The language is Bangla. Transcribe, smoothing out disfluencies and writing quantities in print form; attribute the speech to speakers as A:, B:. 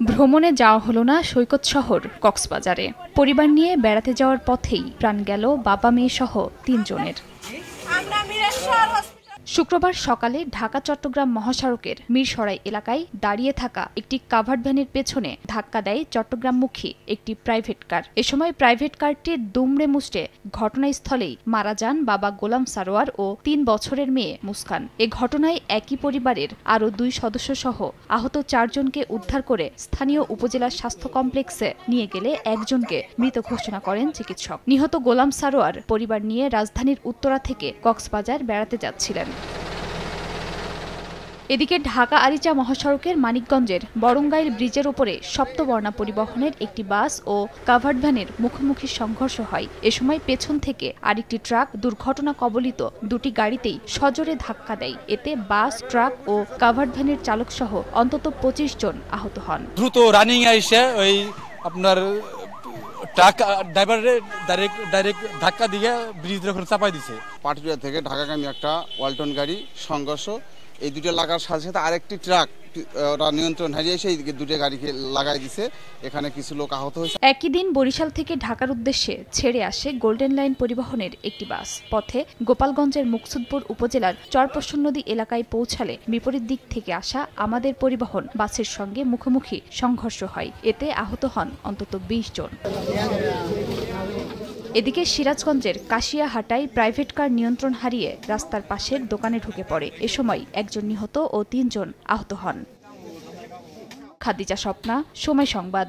A: ভ্রমণে যাওয়া হলো না সৈকত শহর কক্সবাজারে। পরিবার নিয়ে বেড়াতে যাওয়ার পথেই প্রাণ গেল বাবা মেয়ে সহ ৩ জনের। শুক্রবার সকালে ঢাকা চট্টগ্রাম মহাসড়কের মিরসরাই এলাকায় দাঁড়িয়ে থাকা একটি কাভার্ড ভ্যানের পেছনে ধাক্কা দেয় চট্টগ্রামমুখী একটি প্রাইভেট কার। এ সময় প্রাইভেট কারটি দুমড়ে মুচড়ে ঘটনাস্থলেই মারা যান বাবা গোলাম সারোয়ার ও ৩ বছরের মেয়ে মুস্কান। এ ঘটনায় একই পরিবারের আরও ২ সদস্য সহ আহত ৪ জনকে উদ্ধার করে স্থানীয় উপজেলা স্বাস্থ্য কমপ্লেক্সে নিয়ে গেলে একজনকে মৃত ঘোষণা করেন চিকিৎসক। নিহত গোলাম সারোয়ার পরিবার নিয়ে রাজধানীর উত্তরা থেকে কক্সবাজার বেড়াতে যাচ্ছিলেন। এদিকে ঢাকা আরিচা মহাসড়কের মানিকগঞ্জের বরঙ্গাইল ব্রিজের উপরে সপ্তবর্ণা পরিবহনের একটি বাস ও কাভার্ড ভ্যানের মুখোমুখি সংঘর্ষ হয়। এ সময় পেছন থেকে আরেকটি ট্রাক দুর্ঘটনা কবলিত দুটি গাড়িতেই সজোরে ধাক্কা দেয়। এতে বাস, ট্রাক ও কাভার্ড ভ্যানের চালক সহ অন্তত ২৫ জন আহত হন।
B: দ্রুত রানিং এসে ওই আপনার ট্রাক ড্রাইভারে ডাইরেক্ট ধাক্কা দিয়ে ব্রিজের ওখানে চাপাই দিছে।
C: পাটুরিয়া থেকে ঢাকাগামী একটা ওয়ালটন গাড়ি সংঘর্ষ, এই দুটো লাগার সাথে সাথে আরেকটি ট্রাক ওরা নিয়ন্ত্রণ হারিয়ে এসে এই দুটো গাড়িকে লাগাই দিছে। এখানে কিছু লোক আহত হয়েছে।
A: একই দিন বরিশাল থেকে ঢাকার উদ্দেশ্যে ছেড়ে আসে গোল্ডেন লাইন পরিবহনের একটি বাস। পথে গোপালগঞ্জের মুকসুদপুর উপজেলার চরপশন নদী এলাকায় পৌঁছালে বিপরীত দিক থেকে আসা আমাদের পরিবহন বাসের সঙ্গে মুখোমুখি সংঘর্ষ হয়। এতে আহত হন অন্তত ২০ জন। এদিকে সিরাজগঞ্জের কাশিয়াহাটায় প্রাইভেট কার নিয়ন্ত্রণ হারিয়ে রাস্তার পাশের দোকানে ঢুকে পড়ে। এ সময় একজন নিহত ও ৩ জন আহত হন। খাদিজা স্বপ্না, সময় সংবাদ।